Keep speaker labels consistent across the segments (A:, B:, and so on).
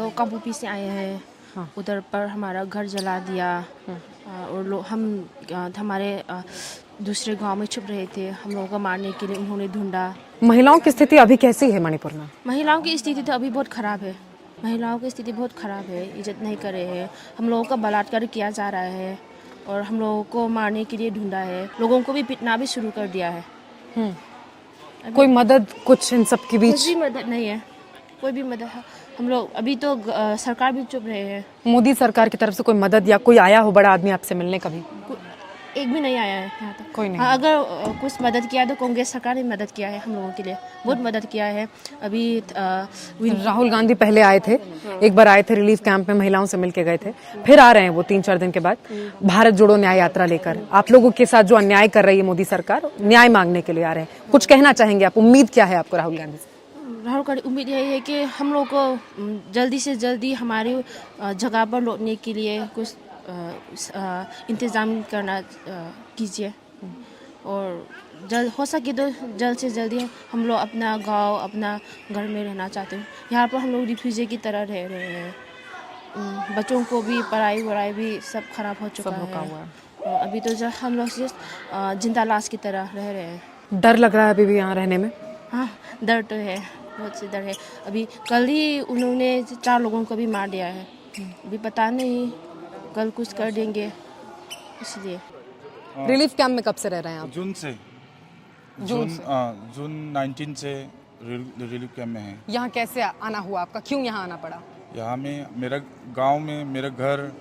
A: लोग काबूपी से आए हैं।
B: हाँ।
A: उधर पर हमारा घर जला दिया। और लोग हमारे दूसरे गांव में छुप रहे थे, हम लोगों को मारने के लिए उन्होंने ढूंढा।
B: महिलाओं की स्थिति अभी कैसी है मणिपुर में?
A: महिलाओं की स्थिति तो अभी बहुत ख़राब है। महिलाओं की स्थिति बहुत ख़राब है, इज्जत नहीं कर रहे हैं। हम लोगों का बलात्कार किया जा रहा है और हम लोगों को मारने के लिए ढूंढा है। लोगों को भी पीटना भी शुरू कर दिया है।
B: कोई मदद कुछ इन सब के बीच?
A: कुछ भी मदद नहीं है, कोई भी मदद। हम लोग अभी तो सरकार भी चुप रहे हैं।
B: मोदी सरकार की तरफ से कोई मदद या कोई आया हो बड़ा आदमी आपसे मिलने कभी?
A: एक भी नहीं आया है यहाँ तक।
B: कोई नहीं।
A: हाँ, अगर कुछ मदद किया तो कांग्रेस सरकार ने मदद किया है हम लोगों के लिए, बहुत मदद किया है। अभी
B: राहुल गांधी पहले आए थे, एक बार आए थे रिलीफ कैंप में, महिलाओं से मिलके गए थे, फिर आ रहे हैं वो 3-4 दिन के बाद भारत जोड़ो न्याय यात्रा लेकर। आप लोगों के साथ जो अन्याय कर रही है मोदी सरकार, न्याय मांगने के लिए आ रहे हैं। कुछ कहना चाहेंगे आप? उम्मीद क्या है आपको राहुल गांधी से?
A: राहुल गांधी उम्मीद यही है कि हम लोग को जल्दी से जल्दी हमारी जगह पर लौटने के लिए कुछ इंतज़ाम करना कीजिए। और जल्द हो सके तो जल्द से जल्दी हम लोग अपना गांव, अपना घर में रहना चाहते हैं। यहाँ पर हम लोग रिफ्यूजी की तरह रह रहे हैं। बच्चों को भी पढ़ाई वढ़ाई भी सब खराब हो चुका है। और अभी तो जब हम लोग जिंदा लाश की तरह रह रहे हैं।
B: डर लग रहा है अभी भी यहाँ रहने में?
A: हाँ, डर तो है, बहुत से डर है। अभी कल ही उन्होंने 4 लोगों को भी मार दिया है। अभी पता नहीं कल कुछ कर देंगे, इसलिए।
B: रिलीफ कैंप में कब से रह रहे हैं आप?
C: जून 19 से रिलीफ कैंप में है।
B: यहाँ कैसे आना हुआ आपका? क्यों यहाँ आना पड़ा?
C: यहाँ में मेरा गांव में मेरा घर,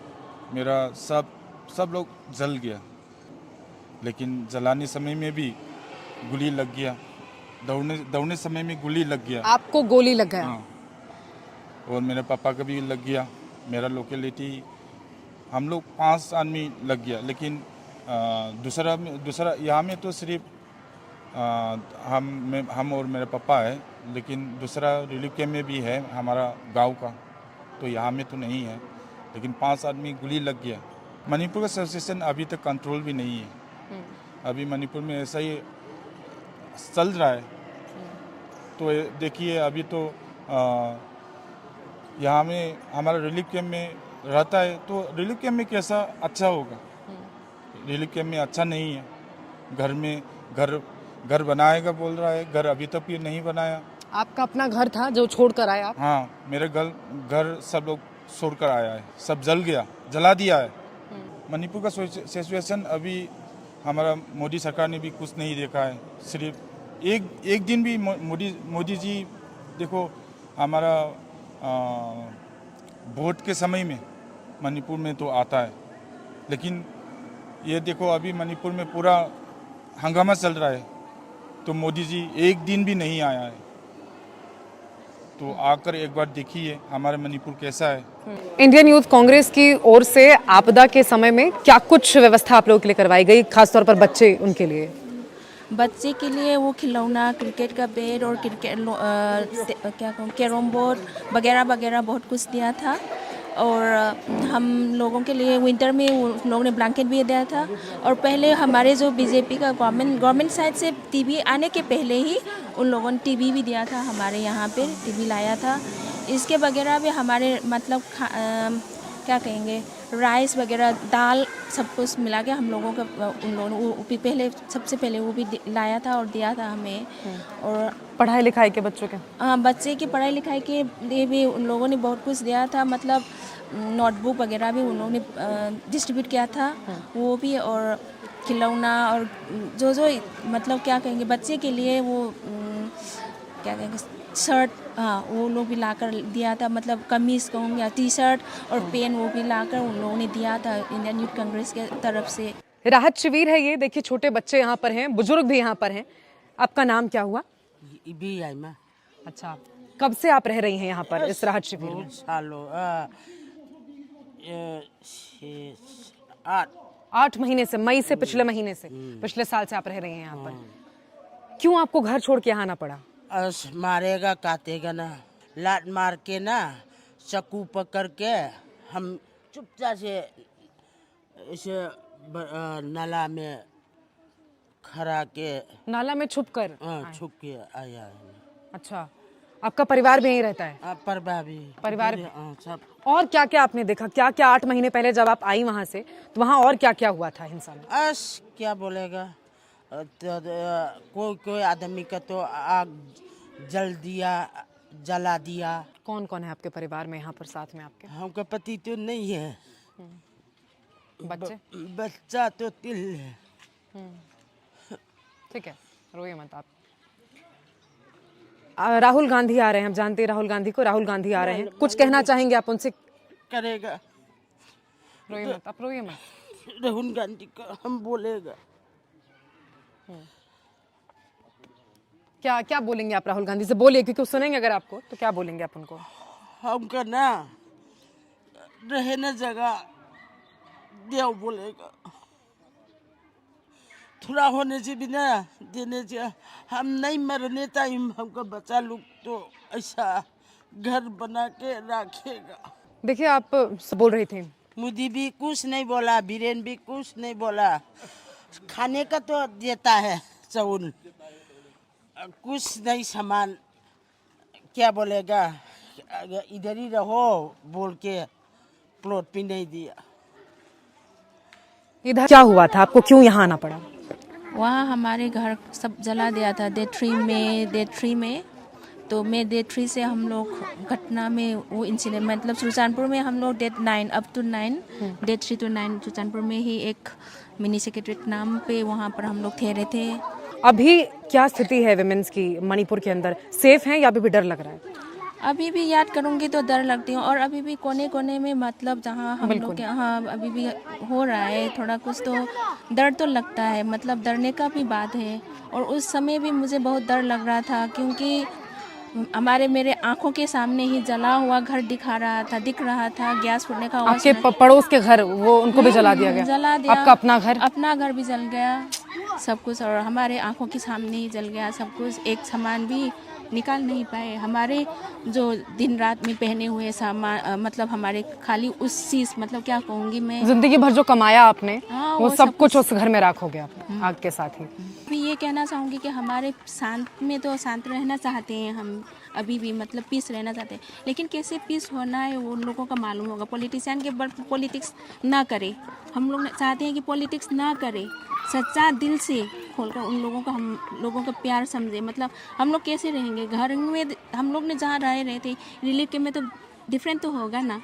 C: मेरा सब लोग जल गया। लेकिन जलाने समय में भी गोली लग गया, दौड़ने समय में गोली लग गया।
B: आपको गोली लग गया?
C: हाँ, और मेरे पापा का भी लग गया। मेरा लोकेलिटी हम लोग 5 आदमी लग गया। लेकिन दूसरा यहाँ में तो सिर्फ हम और मेरे पापा है। लेकिन दूसरा रिलीफ कैंप में भी है हमारा गांव का, तो यहाँ में तो नहीं है। लेकिन 5 आदमी गोली लग गया। मणिपुर का सिचुएशन अभी तक कंट्रोल भी नहीं है। अभी मणिपुर में ऐसा ही चल रहा है। तो देखिए अभी तो यहाँ में हमारा रिलीफ कैंप में रहता है, तो रिलीफ कैंप में कैसा अच्छा होगा? रिलीफ कैंप में अच्छा नहीं है। घर में घर बनाएगा बोल रहा है, घर अभी तक भी नहीं बनाया।
B: आपका अपना घर था जो छोड़कर आए आप?
C: हाँ, मेरे घर सब लोग छोड़कर आया है, सब जल गया, जला दिया है। मणिपुर का सिचुएशन अभी हमारा मोदी सरकार ने भी कुछ नहीं देखा है। सिर्फ एक दिन भी मोदी जी देखो, हमारा वोट के समय में मणिपुर में तो आता है। लेकिन ये देखो अभी मणिपुर में पूरा हंगामा चल रहा है, तो मोदी जी एक दिन भी नहीं आया है। तो आकर एक बार देखिए हमारा मणिपुर कैसा है।
B: इंडियन यूथ कांग्रेस की ओर से आपदा के समय में क्या कुछ व्यवस्था आप लोगों के लिए करवाई गई, खासतौर पर बच्चे उनके लिए?
A: बच्चे के लिए वो खिलौना, क्रिकेट का बैट और क्या कहूँ कैरम बोर्ड वगैरह वगैरह बहुत कुछ दिया था। और हम लोगों के लिए विंटर में उन लोगों ने ब्लैंकेट भी दिया था। और पहले हमारे जो बीजेपी का गवर्नमेंट साइड से टीवी आने के पहले ही उन लोगों ने टीवी भी दिया था, हमारे यहाँ पे टीवी लाया था। इसके वगैरह भी हमारे मतलब क्या कहेंगे, राइस वगैरह, दाल, सब कुछ मिला के हम लोगों का उन लोगों ने वो पहले सबसे पहले वो भी लाया था और दिया था हमें। और
B: पढ़ाई लिखाई के बच्चों के?
A: बच्चे की पढ़ाई लिखाई के लिए भी उन लोगों ने बहुत कुछ दिया था। मतलब नोटबुक वगैरह भी उन्होंने डिस्ट्रीब्यूट किया था, वो भी। और खिलौना और जो मतलब क्या कहेंगे बच्चे के लिए वो क्या कहेंगे शर्ट, हाँ, वो लोग भी लाकर दिया था। मतलब कमीज़ कहूँ या टी शर्ट और पेन, वो भी लाकर उन लोगों ने दिया था इंडियन यूथ कांग्रेस के तरफ से।
B: राहत शिविर है ये। देखिए छोटे बच्चे यहाँ पर हैं, बुजुर्ग भी यहाँ पर हैं। आपका नाम क्या हुआ? अच्छा, कब से आप रह रही हैं यहाँ पर इस राहत शिविर में?
D: सालों
B: 8 महीने से, मई से, पिछले महीने से, पिछले साल से आप रह रही हैं यहाँ पर। क्यों आपको घर छोड़ के यहाँ आना पड़ा?
D: मारेगा काटेगा ना, लात मार के ना, चाकू पकड़ के हम चुपचाप से इसे नाला में खड़ा के,
B: नाला में छुप कर?
D: छुप के आया है।
B: अच्छा, आपका परिवार भी यहीं रहता है?
D: परिवार सब।
B: और क्या क्या आपने देखा, क्या क्या 8 महीने पहले जब आप आई वहां से, तो वहां और क्या क्या हुआ था हिंसा में?
D: बस क्या बोलेगा, कोई आदमी का तो आग जला दिया।
B: कौन कौन है आपके परिवार में यहाँ पर साथ में आपके?
D: हमका पति तो नहीं है,
B: बच्चे?
D: बच्चा तो तिल है।
B: ठीक है, रोइए मत आप। राहुल गांधी आ रहे हैं, हम जानते हैं राहुल गांधी को। राहुल गांधी आ रहे हैं, कुछ कहना चाहेंगे आप उनसे?
D: करेगा,
B: रोइए मत आप, रोइए मत।
D: राहुल गांधी का हम बोलेगा।
B: क्या क्या बोलेंगे आप राहुल गांधी से? बोलिए, क्योंकि वो सुनेंगे अगर आपको, तो क्या बोलेंगे आप उनको?
D: हमका ना रहे ना जगह देव बोलेगा, थोड़ा होने से भी ना देने से। हम नहीं मरने टाइम हमको बच्चा लोग तो ऐसा घर बना के रखेगा।
B: देखिए, आप बोल रही थी।
D: मोदी भी कुछ नहीं बोला, बीरेन भी कुछ नहीं बोला। खाने का तो देता है चावल, कुछ नहीं सामान। क्या बोलेगा, इधर ही रहो बोल के प्लॉट भी नहीं दिया।
B: इधर क्या हुआ था, आपको क्यों यहाँ आना पड़ा?
A: वहाँ हमारे घर सब जला दिया था डे 3 में। तो डे 3 से हम लोग घटना में वो इंसिडेंट, मतलब सुल्तानपुर में हम लोग day 9 up to 9 day 3 to 9 Sultanpur में ही एक मिनी सेक्रेटरीट नाम पे वहाँ पर हम लोग ठहरे थे।
B: अभी क्या स्थिति है विमेंस की मणिपुर के अंदर? सेफ हैं या अभी भी डर लग रहा है?
A: अभी भी याद करूँगी तो डर लगती हूँ, और अभी भी कोने कोने में, मतलब जहाँ हम लोग के यहाँ अभी भी हो रहा है थोड़ा कुछ, तो डर तो लगता है, मतलब डरने का भी बात है। और उस समय भी मुझे बहुत डर लग रहा था, क्योंकि मेरे आंखों के सामने ही जला हुआ घर दिख रहा था, गैस फूटने का आवाज।
B: आपके पड़ोस के घर, वो उनको भी जला दिया गया? आपका अपना घर
A: भी जल गया, सब कुछ, और हमारे आंखों के सामने ही जल गया सब कुछ। एक सामान भी निकाल नहीं पाए, हमारे जो दिन रात में पहने हुए सामान, मतलब हमारे खाली उस चीज, मतलब क्या कहूँगी मैं,
B: जिंदगी भर जो कमाया आपने,
A: हाँ,
B: वो सब कुछ उस घर में राख हो गया आग के साथ ही।
A: मैं ये कहना चाहूँगी कि हमारे शांत में तो शांत रहना चाहते हैं हम अभी भी, मतलब पीस रहना चाहते हैं, लेकिन कैसे पीस होना है वो लोगों का मालूम होगा। पॉलिटिशियन के बल पॉलिटिक्स ना करे, हम लोग चाहते हैं कि पॉलिटिक्स ना करे, सच्चा दिल से खोलकर उन लोगों का, हम लोगों का प्यार समझे। मतलब हम लोग कैसे रहेंगे घर में, हम लोग ने जहाँ रहे थे रिलीफ के में, तो डिफरेंट तो होगा ना,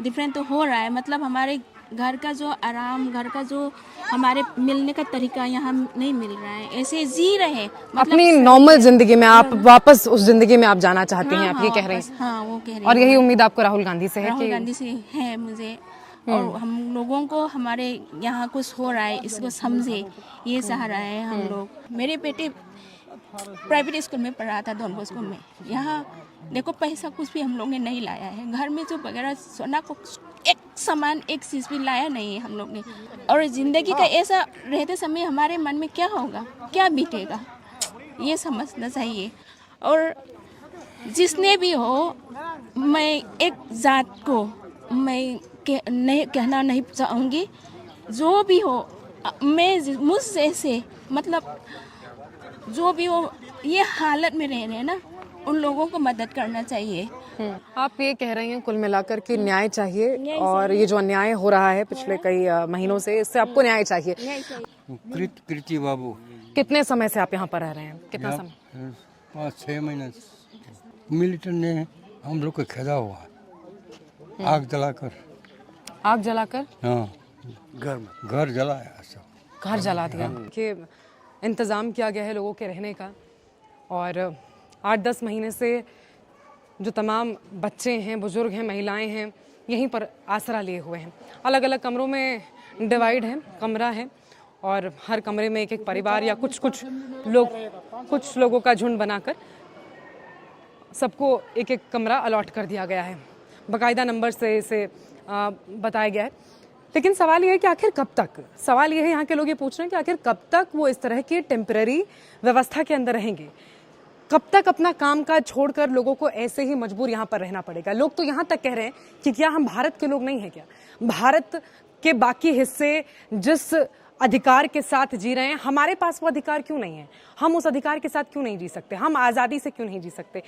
A: डिफरेंट तो हो रहा है। मतलब हमारे घर का जो आराम, घर का जो हमारे मिलने का तरीका यहाँ नहीं मिल रहा है, ऐसे जी रहे, मतलब
B: अपनी नॉर्मल जिंदगी में आप वापस उस जिंदगी में आप जाना चाहती हैं, आप ये कह रही हैं?
A: हाँ, वो कह रही।
B: और यही उम्मीद आपको राहुल गांधी से है?
A: राहुल गांधी से है मुझे, और हम लोगों को हमारे यहाँ कुछ हो रहा है इसको समझे, ये चाह रहा है हम लोग। मेरे बेटे प्राइवेट स्कूल में पढ़ा था, डॉन बॉस्को में। यहाँ देखो पैसा कुछ भी हम लोग ने नहीं लाया है, घर में जो वगैरह सोना को एक सामान, एक चीज़ भी लाया नहीं है हम लोग ने। और ज़िंदगी का ऐसा रहते समय हमारे मन में क्या होगा, क्या बीतेगा, ये समझना चाहिए। और जिसने भी हो, मैं एक जात को मैं कहना नहीं चाहूँगी, जो भी हो, मैं मुझसे से, मतलब जो भी हो, ये हालत में रह रहे हैं ना, उन लोगों को मदद करना चाहिए।
B: आप ये कह रही हैं कुल मिलाकर कि न्याय चाहिए, और ये जो अन्याय हो रहा है पिछले कई महीनों से, इससे आपको न्याय चाहिए।
E: कृति बाबू।
B: कितने समय से आप यहाँ पर रह रहे हैं? कितना समय?
E: 5-6 महीने। मिलिटेंट ने हम लोग को खेदा हुआ, आग जलाकर।
B: आग जलाकर?
E: हाँ, घर जलाया, सब
B: घर जला दिया। कि इंतज़ाम किया गया है लोगों के रहने का, और 8-10 महीने से जो तमाम बच्चे हैं, बुजुर्ग हैं, महिलाएं हैं, यहीं पर आसरा लिए हुए हैं। अलग अलग कमरों में डिवाइड है, कमरा है, और हर कमरे में एक एक परिवार या कुछ लोगों का झुंड बनाकर सबको एक एक कमरा अलॉट कर दिया गया है। बाकायदा नंबर से इसे बताया गया है। लेकिन सवाल यह है कि आखिर कब तक, सवाल यह है, यहाँ के लोग ये पूछ रहे हैं कि आखिर कब तक वो इस तरह की टेम्पररी व्यवस्था के अंदर रहेंगे, कब तक अपना काम काज छोड़कर लोगों को ऐसे ही मजबूर यहाँ पर रहना पड़ेगा। लोग तो यहाँ तक कह रहे हैं कि क्या हम भारत के लोग नहीं हैं क्या? भारत के बाकी हिस्से जिस अधिकार के साथ जी रहे हैं, हमारे पास वो अधिकार क्यों नहीं है? हम उस अधिकार के साथ क्यों नहीं जी सकते? हम आज़ादी से क्यों नहीं जी सकते?